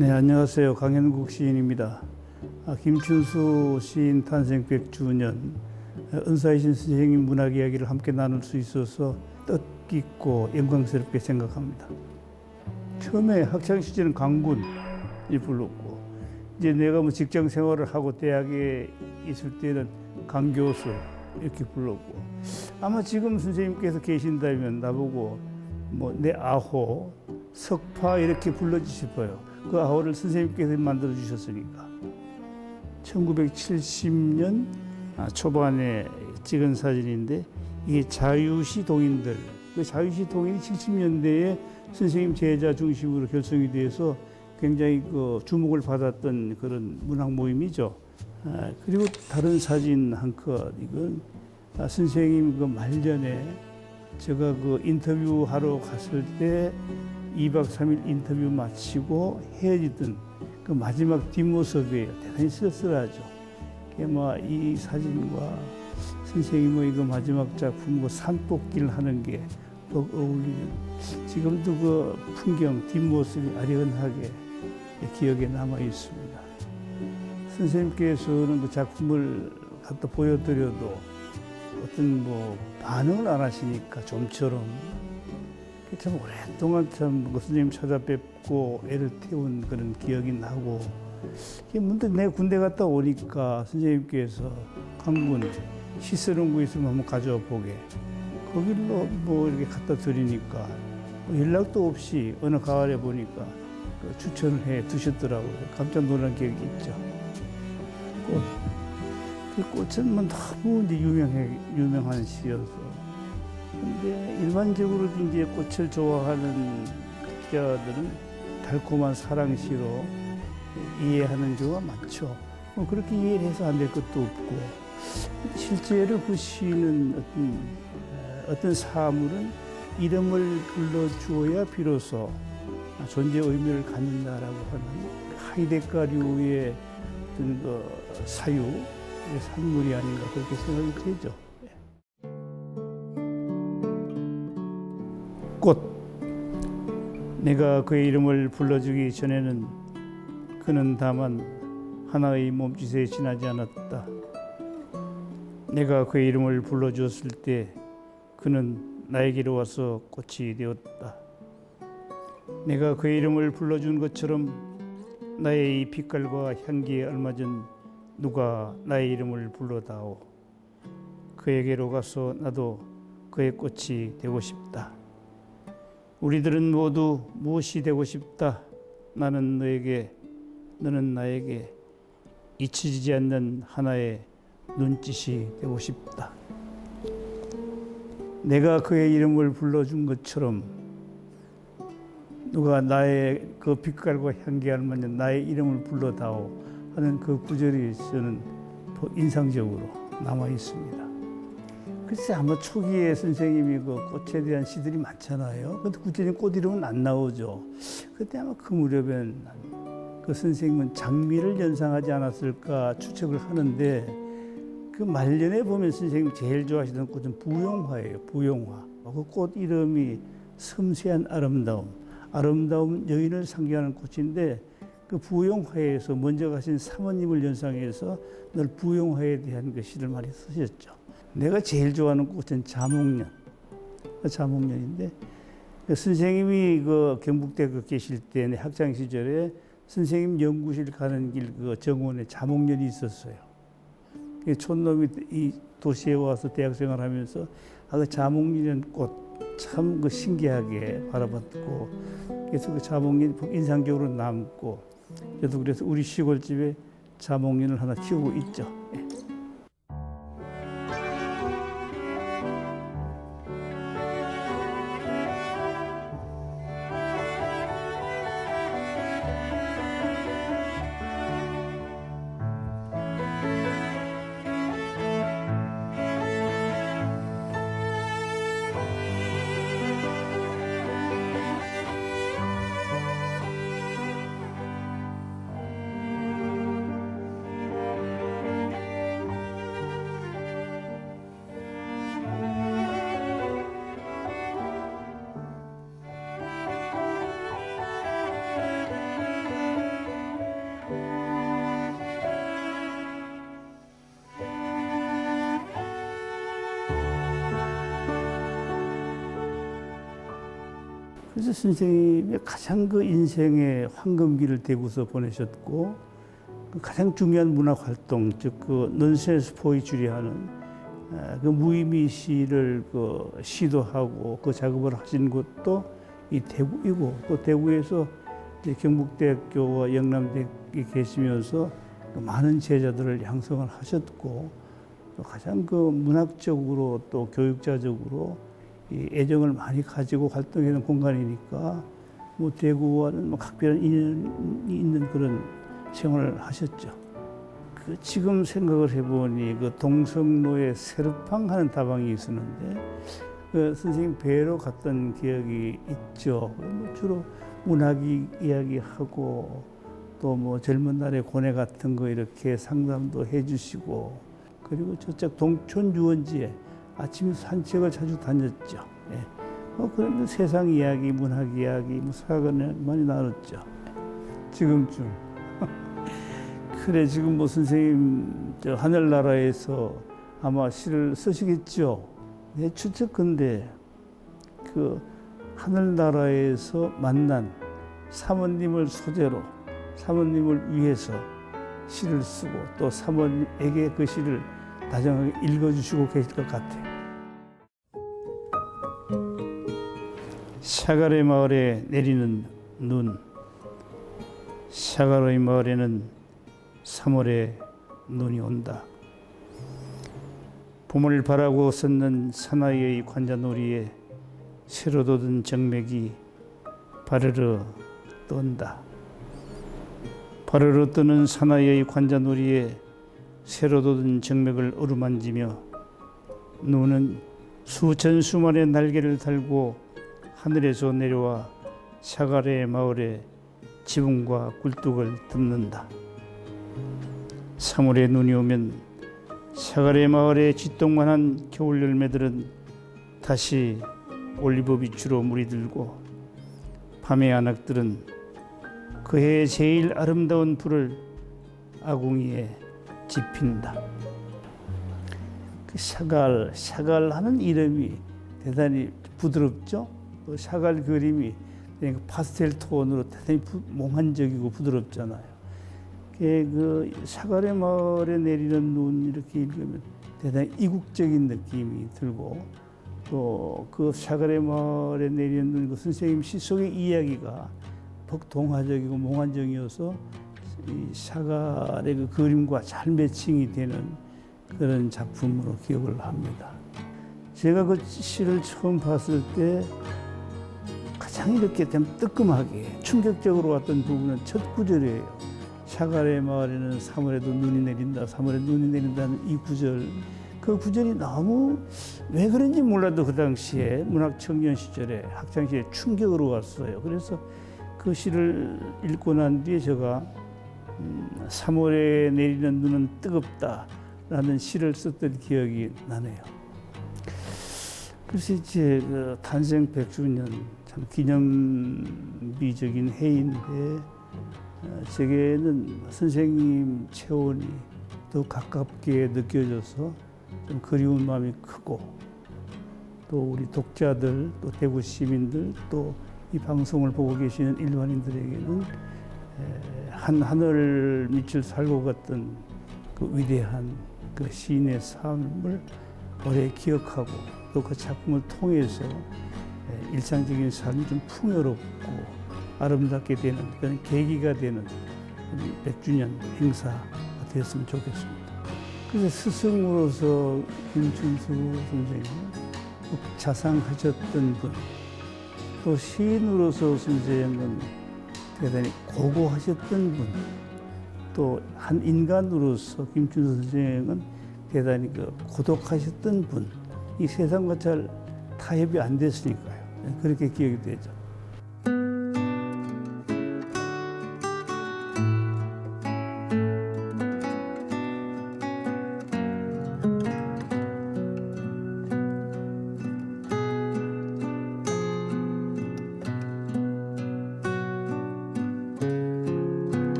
네, 안녕하세요. 강현국 시인입니다. 김춘수 시인 탄생 100주년, 은사이신 선생님 문학 이야기를 함께 나눌 수 있어서 뜻깊고 영광스럽게 생각합니다. 처음에 학창 시절은 강군이 불렀고, 이제 내가 뭐 직장 생활을 하고 대학에 있을 때는 강교수 이렇게 불렀고, 아마 지금 선생님께서 계신다면 나보고 뭐 내 아호, 석파 이렇게 불러주실 거예요. 그 아호를 선생님께서 만들어 주셨으니까. 1970년 초반에 찍은 사진인데 이게 자유시 동인들, 그 자유시 동인이 70년대에 선생님 제자 중심으로 결성이 돼서 굉장히 그 주목을 받았던 그런 문학 모임이죠. 그리고 다른 사진 한 컷, 이건 선생님 그 말년에 제가 그 인터뷰하러 갔을 때 2박 3일 인터뷰 마치고 헤어지던 그 마지막 뒷모습이에요. 대단히 쓸쓸하죠. 이 사진과 선생님의 그 마지막 작품 그 산꼭길 하는 게 어울리는, 지금도 그 풍경 뒷모습이 아련하게 기억에 남아 있습니다. 선생님께서는 그 작품을 갖다 보여드려도 어떤 뭐 반응을 안 하시니까 좀처럼 참 오랫동안 참 선생님 찾아뵙고 애를 태운 그런 기억이 나고, 문득 내 군대 갔다 오니까 선생님께서 강군 시쓰는 거 있으면 한번 가져와 보게, 거길로 뭐 이렇게 갖다 드리니까 연락도 없이 어느 가을에 보니까 추천을 해 두셨더라고요. 깜짝 놀란 기억이 있죠. 그 꽃은 뭐 너무 이제 유명한 시여서. 근데 일반적으로 이제 꽃을 좋아하는 학자들은 달콤한 사랑시로 이해하는 경우가 많죠. 그렇게 이해를 해서 안 될 것도 없고, 실제로 그 시는 어떤 사물은 이름을 불러주어야 비로소 존재 의미를 갖는다라고 하는 하이데가류의 어떤 그 사유의 산물이 아닌가 그렇게 생각이 되죠. 꽃. 내가 그의 이름을 불러주기 전에는 그는 다만 하나의 몸짓에 지나지 않았다. 내가 그의 이름을 불러주었을 때 그는 나에게로 와서 꽃이 되었다. 내가 그의 이름을 불러준 것처럼 나의 이 빛깔과 향기에 얼마 전 누가 나의 이름을 불러다오. 그에게로 가서 나도 그의 꽃이 되고 싶다. 우리들은 모두 무엇이 되고 싶다. 나는 너에게, 너는 나에게 잊혀지지 않는 하나의 눈짓이 되고 싶다. 내가 그의 이름을 불러준 것처럼 누가 나의 그 빛깔과 향기에 알맞는 나의 이름을 불러다오 하는 그 구절이 저는 더 인상적으로 남아 있습니다. 글쎄, 아마 초기에 선생님이 그 꽃에 대한 시들이 많잖아요. 근데 구체적인 꽃 이름은 안 나오죠. 그때 아마 그 무렵엔 그 선생님은 장미를 연상하지 않았을까 추측을 하는데, 그 말년에 보면 선생님이 제일 좋아하시던 꽃은 부용화예요. 부용화. 그 꽃 이름이 섬세한 아름다움, 아름다움 여인을 상징하는 꽃인데, 그 부용화에서 먼저 가신 사모님을 연상해서 늘 부용화에 대한 그 시를 많이 쓰셨죠. 내가 제일 좋아하는 꽃은 자목련, 자목련인데, 선생님이 그 경북대 계실 때 학창 시절에 선생님 연구실 가는 길 그 정원에 자목련이 있었어요. 촌놈이 이 도시에 와서 대학생활 하면서 그 자목련 꽃 참 그 신기하게 바라봤고, 그래서 그 자목련이 인상적으로 남고, 저도 그래서 우리 시골집에 자목련을 하나 키우고 있죠. 그래서 선생님의 가장 그 인생의 황금기를 대구서 보내셨고, 그 가장 중요한 문학 활동, 즉 그 넌센스 포이츄리 하는 그 무의미 시를 그 시도하고 그 작업을 하신 곳도 이 대구이고, 또 대구에서 이제 경북대학교와 영남대학에 계시면서 그 많은 제자들을 양성을 하셨고, 또 가장 그 문학적으로 또 교육자적으로 이 애정을 많이 가지고 활동하는 공간이니까 뭐 대구와는 뭐 각별한 인연이 있는 그런 생활을 하셨죠. 그 지금 생각을 해보니 그 동성로에 세르팡 하는 다방이 있었는데 그 선생님 뵈러 갔던 기억이 있죠. 뭐 주로 문학 이야기하고 또 뭐 젊은 날의 고뇌 같은 거 이렇게 상담도 해주시고, 그리고 저쪽 동촌 유원지에 아침 산책을 자주 다녔죠. 예. 그러면 세상 이야기, 문학 이야기, 뭐 사관을 많이 나눴죠. 지금쯤. 그래, 지금 뭐 선생님 저 하늘나라에서 아마 시를 쓰시겠죠. 내 추측컨대 그 하늘나라에서 만난 사모님을 소재로 사모님을 위해서 시를 쓰고 또 사모님에게 그 시를 다정하게 읽어주시고 계실 것 같아요. 샤갈의 마을에 내리는 눈. 샤갈의 마을에는 3월에 눈이 온다. 봄을 바라고 섰는 사나이의 관자놀이에 새로 돋은 정맥이 바르르 떤다. 바르르 뜨는 사나이의 관자놀이에 새로 돋은 정맥을 어루만지며 눈은 수천 수만의 날개를 달고 하늘에서 내려와 샤갈의 마을에 지붕과 굴뚝을 덮는다. 3월에 눈이 오면 샤갈의 마을의 쥐똥만한 겨울 열매들은 다시 올리브 빛으로 물이 들고 밤의 안악들은 그 해의 제일 아름다운 불을 아궁이에 지핀다. 그 샤갈 하는 이름이 대단히 부드럽죠. 샤갈 그림이 파스텔 톤으로 대단히 몽환적이고 부드럽잖아요. 그 샤갈의 마을에 내리는 눈 이렇게 읽으면 대단히 이국적인 느낌이 들고, 또 그 샤갈의 마을에 내리는 눈, 그 선생님 시 속의 이야기가 동화적이고 몽환적이어서 이 샤갈의 그 그림과 잘 매칭이 되는 그런 작품으로 기억을 합니다. 제가 그 시를 처음 봤을 때 가장 이렇게 좀 뜨끔하게 충격적으로 왔던 부분은 첫 구절이에요. 샤갈의 마을에는 3월에도 눈이 내린다, 3월에 눈이 내린다는 이 구절. 그 구절이 너무 왜 그런지 몰라도 그 당시에 문학 청년 시절에 학창 시절에 충격으로 왔어요. 그래서 그 시를 읽고 난 뒤에 제가 3월에 내리는 눈은 뜨겁다라는 시를 썼던 기억이 나네요. 그래서 이제 그 탄생 100주년 참 기념비적인 해인데 제게는 선생님 체온이 더 가깝게 느껴져서 좀 그리운 마음이 크고, 또 우리 독자들, 또 대구 시민들, 또 이 방송을 보고 계시는 일반인들에게는 하늘 밑을 살고 갔던 그 위대한 그 시인의 삶을 오래 기억하고, 또 그 작품을 통해서 일상적인 삶이 좀 풍요롭고 아름답게 되는 그런 계기가 되는 100주년 행사가 되었으면 좋겠습니다. 그래서 스승으로서 김춘수 선생님, 자상하셨던 분, 또 시인으로서 선생님은 대단히 고고하셨던 분, 또 한 인간으로서 김춘수 선생님은 대단히 고독하셨던 분, 이 세상과 잘 타협이 안 됐으니까요. 그렇게 기억이 되죠.